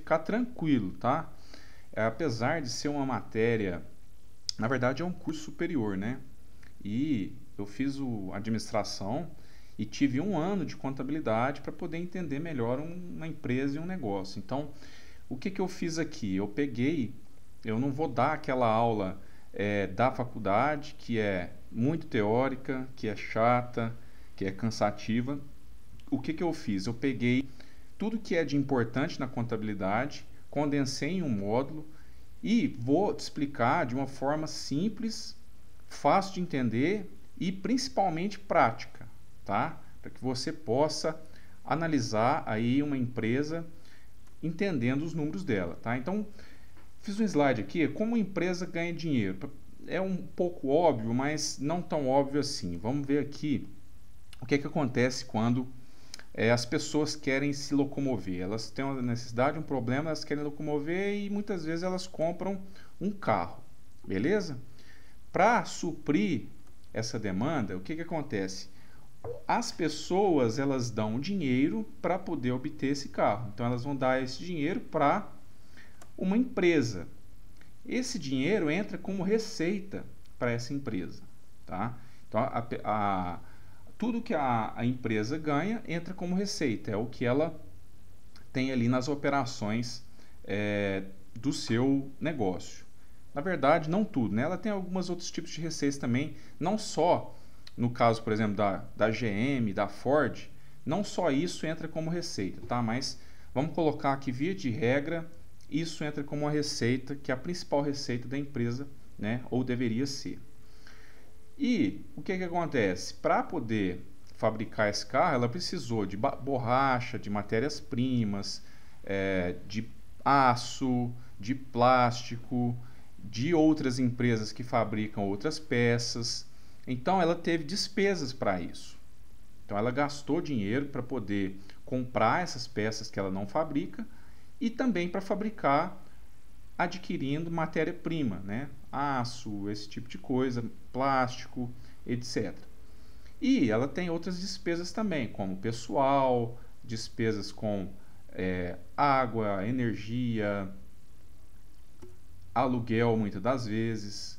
ficar tranquilo, tá? Apesar de ser uma matéria, na verdade é um curso superior, né? E eu fiz administração e tive um ano de contabilidade para poder entender melhor uma empresa e um negócio. Então, o que que eu fiz aqui? Eu não vou dar aquela aula da faculdade, que é muito teórica, que é chata, que é cansativa. O que que eu fiz? Eu peguei tudo que é de importante na contabilidade, condensei em um módulo e vou te explicar de uma forma simples, fácil de entender e principalmente prática, tá? Para que você possa analisar aí uma empresa entendendo os números dela, tá? Então, fiz um slide aqui, como a empresa ganha dinheiro. É um pouco óbvio, mas não tão óbvio assim. Vamos ver aqui o que acontece quando as pessoas querem se locomover. Elas têm uma necessidade, um problema, elas querem locomover e muitas vezes elas compram um carro, beleza? Para suprir essa demanda, o que acontece? As pessoas elas dão dinheiro para poder obter esse carro. Então elas vão dar esse dinheiro para uma empresa. Esse dinheiro entra como receita para essa empresa, tá? Então tudo que a empresa ganha entra como receita, é o que ela tem ali nas operações do seu negócio. Na verdade, não tudo, né? Ela tem alguns outros tipos de receitas também, não só no caso, por exemplo, da GM, da Ford, não só isso entra como receita, tá? Mas vamos colocar aqui, via de regra, isso entra como uma receita, que é a principal receita da empresa, né? Ou deveria ser. E o que acontece? Para poder fabricar esse carro, ela precisou de borracha, de matérias-primas, de aço, de plástico, de outras empresas que fabricam outras peças. Então ela teve despesas para isso. Então ela gastou dinheiro para poder comprar essas peças que ela não fabrica e também para fabricar adquirindo matéria-prima, né? Aço, esse tipo de coisa, plástico, etc. E ela tem outras despesas também, como pessoal, despesas com água, energia, aluguel muitas das vezes,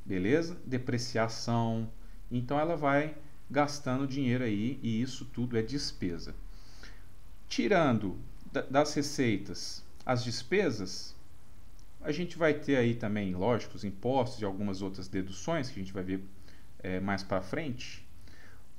beleza? Depreciação. Então ela vai gastando dinheiro aí e isso tudo é despesa. Tirando das receitas as despesas, a gente vai ter aí também, lógico, os impostos e algumas outras deduções que a gente vai ver mais para frente.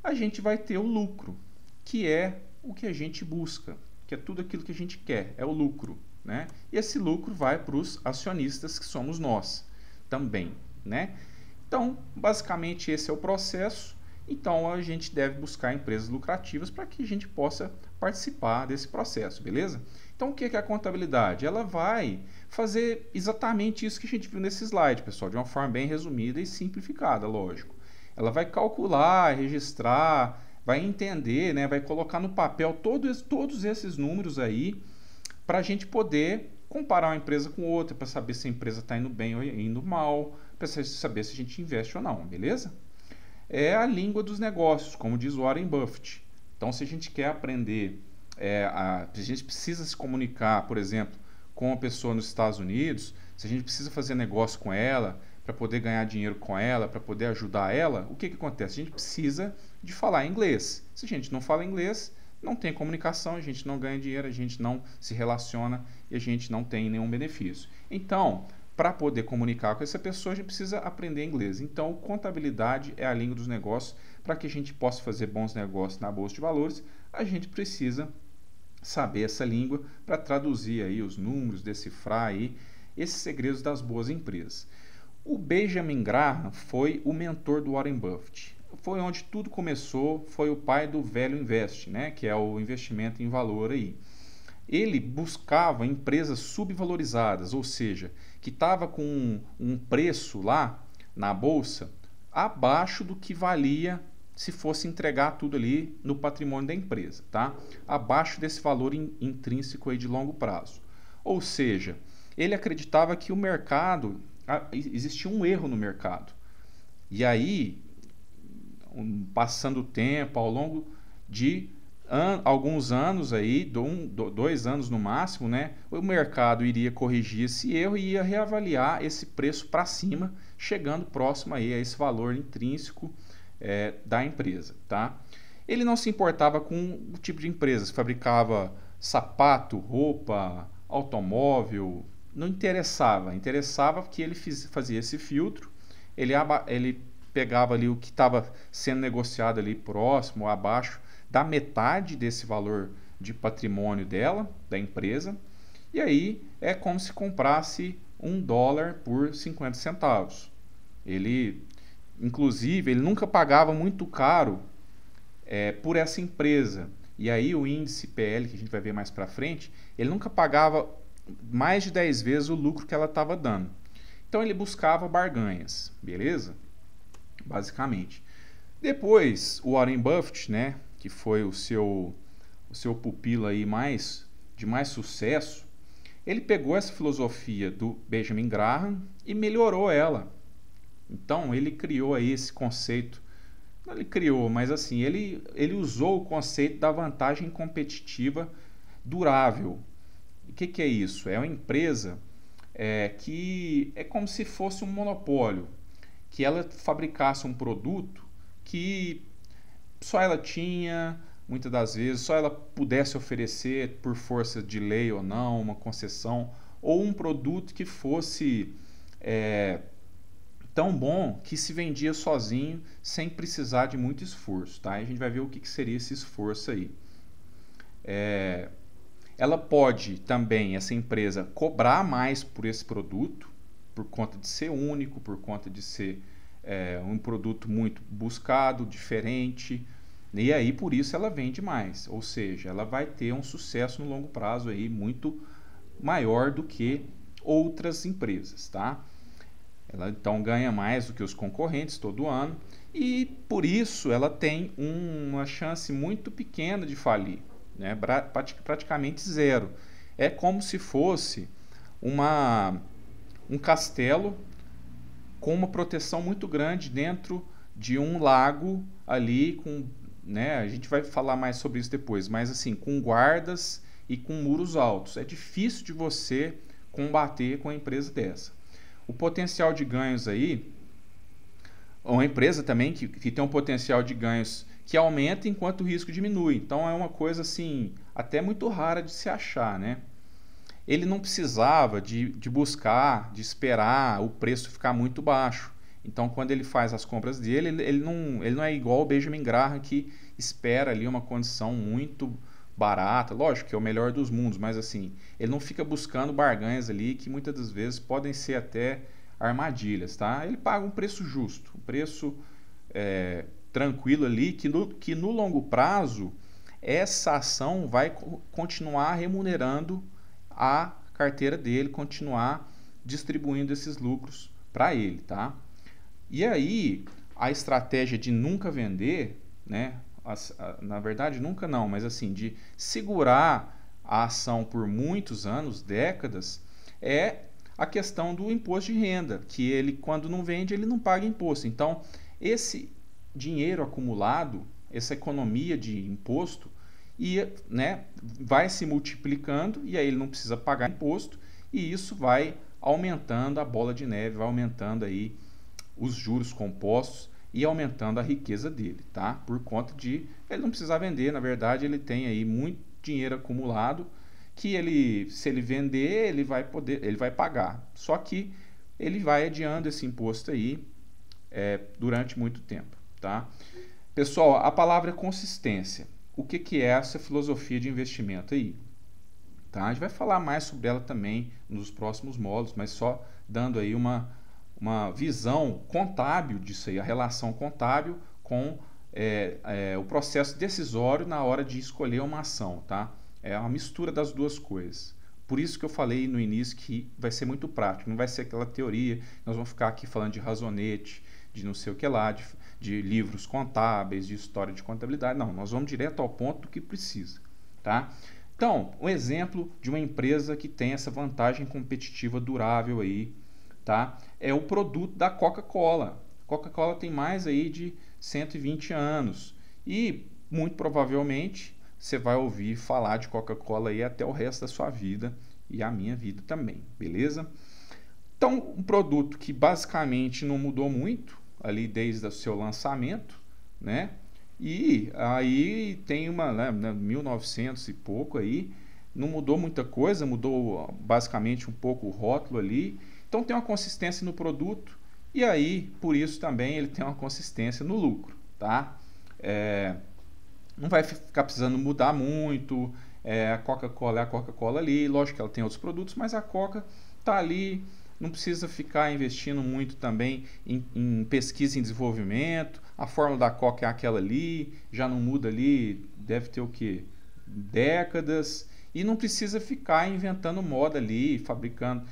A gente vai ter o lucro, que é o que a gente busca, que é tudo aquilo que a gente quer, é o lucro, né? E esse lucro vai para os acionistas, que somos nós também, né? Então, basicamente esse é o processo. Então a gente deve buscar empresas lucrativas para que a gente possa participar desse processo, beleza? Então o que é a contabilidade? Ela vai fazer exatamente isso que a gente viu nesse slide, pessoal, de uma forma bem resumida e simplificada, lógico. Ela vai calcular, registrar, vai entender, né, vai colocar no papel todos esses números aí para a gente poder comparar uma empresa com outra, para saber se a empresa está indo bem ou indo mal, para saber se a gente investe ou não, beleza? É a língua dos negócios, como diz Warren Buffett. Então, se a gente quer aprender, se a gente precisa se comunicar, por exemplo, com uma pessoa nos Estados Unidos, se a gente precisa fazer negócio com ela, para poder ganhar dinheiro com ela, para poder ajudar ela, o que acontece? A gente precisa de falar inglês. Se a gente não fala inglês, não tem comunicação, a gente não ganha dinheiro, a gente não se relaciona e a gente não tem nenhum benefício. Então, para poder comunicar com essa pessoa, a gente precisa aprender inglês. Então, contabilidade é a língua dos negócios. Para que a gente possa fazer bons negócios na Bolsa de Valores, a gente precisa saber essa língua para traduzir aí os números, decifrar aí esses segredos das boas empresas. O Benjamin Graham foi o mentor do Warren Buffett. Foi onde tudo começou, foi o pai do Value Invest, né, que é o investimento em valor aí. Ele buscava empresas subvalorizadas, ou seja, que estava com um preço lá na bolsa abaixo do que valia se fosse entregar tudo ali no patrimônio da empresa, tá? Abaixo desse valor intrínseco aí de longo prazo. Ou seja, ele acreditava que o mercado, existia um erro no mercado. E aí, passando o tempo, ao longo de alguns anos aí, 2 anos no máximo, né, o mercado iria corrigir esse erro e ia reavaliar esse preço para cima, chegando próximo aí a esse valor intrínseco da empresa, tá? Ele não se importava com o tipo de empresa, se fabricava sapato, roupa, automóvel, não interessava. Interessava que ele fazia esse filtro, ele pegava ali o que estava sendo negociado ali próximo ou abaixo da metade desse valor de patrimônio dela, da empresa, e aí é como se comprasse $1 por 50 centavos. Inclusive, ele nunca pagava muito caro por essa empresa. E aí o índice PL, que a gente vai ver mais para frente, ele nunca pagava mais de 10 vezes o lucro que ela estava dando. Então ele buscava barganhas, beleza? Basicamente. Depois, o Warren Buffett, né, que foi o seu pupilo aí de mais sucesso, ele pegou essa filosofia do Benjamin Graham e melhorou ela. Então ele criou aí esse conceito. Não, ele criou, mas assim, ele usou o conceito da vantagem competitiva durável. O que é isso? É uma empresa que é como se fosse um monopólio, que ela fabricasse um produto que só ela tinha, muitas das vezes, só ela pudesse oferecer por força de lei ou não, uma concessão, ou um produto que fosse tão bom que se vendia sozinho, sem precisar de muito esforço, tá? E a gente vai ver o que seria esse esforço aí. Ela pode também, essa empresa, cobrar mais por esse produto, por conta de ser único, por conta de ser um produto muito buscado, diferente, e aí por isso ela vende mais, ou seja, ela vai ter um sucesso no longo prazo aí muito maior do que outras empresas, tá? Ela então ganha mais do que os concorrentes todo ano e por isso ela tem uma chance muito pequena de falir, né? Praticamente zero. É como se fosse um castelo com uma proteção muito grande dentro de um lago ali com, né, a gente vai falar mais sobre isso depois, mas assim, com guardas e com muros altos. É difícil de você combater com uma empresa dessa. O potencial de ganhos aí, uma empresa também que tem um potencial de ganhos que aumenta enquanto o risco diminui. Então é uma coisa assim, até muito rara de se achar, né? Ele não precisava de buscar, de esperar o preço ficar muito baixo. Então, quando ele faz as compras dele, ele não é igual o Benjamin Graham, que espera ali uma condição muito barata. Lógico que é o melhor dos mundos, mas assim, ele não fica buscando barganhas ali que muitas das vezes podem ser até armadilhas, tá? Ele paga um preço justo, um preço tranquilo ali, que no longo prazo essa ação vai continuar remunerando a carteira dele, continuar distribuindo esses lucros para ele, tá? E aí, a estratégia de nunca vender, né? Na verdade, nunca não, mas assim, de segurar a ação por muitos anos, décadas, é a questão do imposto de renda, que ele, quando não vende, ele não paga imposto. Então, esse dinheiro acumulado, essa economia de imposto, né, vai se multiplicando e aí ele não precisa pagar imposto e isso vai aumentando a bola de neve, vai aumentando aí os juros compostos e aumentando a riqueza dele, tá? Por conta de ele não precisar vender, na verdade ele tem aí muito dinheiro acumulado que se ele vender, ele vai pagar. Só que ele vai adiando esse imposto aí durante muito tempo, tá? Pessoal, a palavra é consistência. O que é essa filosofia de investimento aí? Tá? A gente vai falar mais sobre ela também nos próximos módulos, mas só dando aí uma visão contábil disso aí, a relação contábil com o processo decisório na hora de escolher uma ação, tá? É uma mistura das duas coisas. Por isso que eu falei no início que vai ser muito prático, não vai ser aquela teoria, nós vamos ficar aqui falando de razonete, de não sei o que lá, de livros contábeis, de história de contabilidade. Não, nós vamos direto ao ponto do que precisa, tá? Então, um exemplo de uma empresa que tem essa vantagem competitiva durável aí, tá? É o produto da Coca-Cola. Coca-Cola tem mais aí de 120 anos e, muito provavelmente, você vai ouvir falar de Coca-Cola aí até o resto da sua vida e a minha vida também, beleza? Então, um produto que basicamente não mudou muito ali desde o seu lançamento, né? E aí tem uma, né, 1900 e pouco aí, não mudou muita coisa, mudou basicamente um pouco o rótulo ali. Então tem uma consistência no produto e aí, por isso também ele tem uma consistência no lucro, tá? Não vai ficar precisando mudar muito, a Coca-Cola é a Coca-Cola ali, lógico que ela tem outros produtos, mas a Coca tá ali, não precisa ficar investindo muito também em pesquisa e desenvolvimento, a fórmula da Coca é aquela ali, já não muda ali, deve ter o que? Décadas, e não precisa ficar inventando moda ali, fabricando,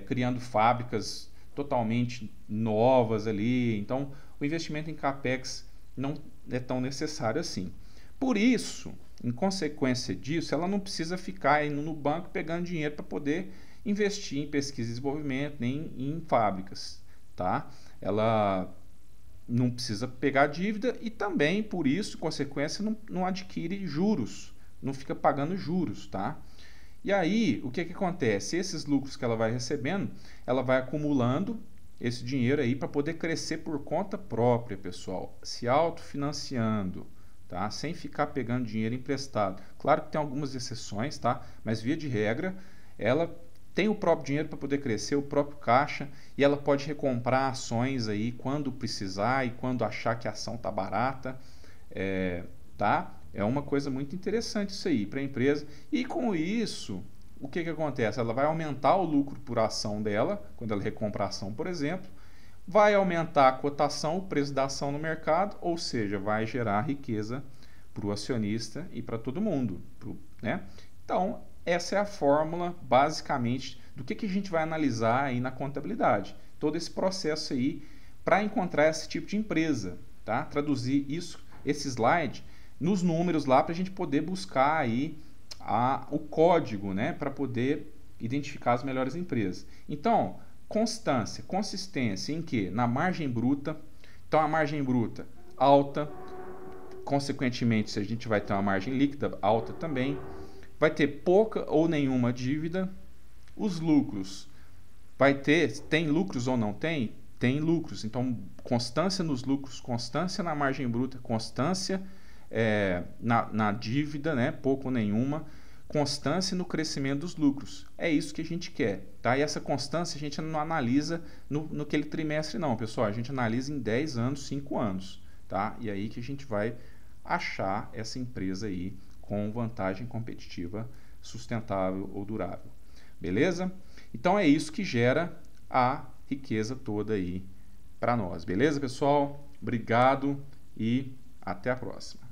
criando fábricas totalmente novas ali, então o investimento em CAPEX não é tão necessário assim. Por isso, em consequência disso, ela não precisa ficar indo no banco pegando dinheiro para poder investir em pesquisa e desenvolvimento, nem em fábricas, tá? Ela não precisa pegar dívida e também, por isso, em consequência, não adquire juros, não fica pagando juros, tá? E aí, o que acontece? Esses lucros que ela vai recebendo, ela vai acumulando esse dinheiro aí para poder crescer por conta própria, pessoal, se autofinanciando, tá? Sem ficar pegando dinheiro emprestado. Claro que tem algumas exceções, tá? Mas via de regra, ela tem o próprio dinheiro para poder crescer, o próprio caixa, e ela pode recomprar ações aí quando precisar e quando achar que a ação está barata, tá? É uma coisa muito interessante isso aí para a empresa. E com isso, o que acontece? Ela vai aumentar o lucro por ação dela, quando ela recompra a ação, por exemplo, vai aumentar a cotação, o preço da ação no mercado, ou seja, vai gerar riqueza para o acionista e para todo mundo, né? Então, essa é a fórmula, basicamente, do que a gente vai analisar aí na contabilidade. Todo esse processo aí para encontrar esse tipo de empresa, tá? Traduzir esse slide nos números lá para a gente poder buscar aí o código, né? Para poder identificar as melhores empresas. Então, constância, consistência em que? Na margem bruta. Então, a margem bruta alta, consequentemente, se a gente vai ter uma margem líquida alta também, vai ter pouca ou nenhuma dívida. Os lucros, tem lucros ou não tem? Tem lucros. Então, constância nos lucros, constância na margem bruta, constância na dívida, né? Pouco ou nenhuma, constância no crescimento dos lucros. É isso que a gente quer, tá? E essa constância a gente não analisa no aquele trimestre não, pessoal. A gente analisa em 10 anos, 5 anos, tá? E aí que a gente vai achar essa empresa aí com vantagem competitiva sustentável ou durável. Beleza? Então é isso que gera a riqueza toda aí para nós. Beleza, pessoal? Obrigado e até a próxima.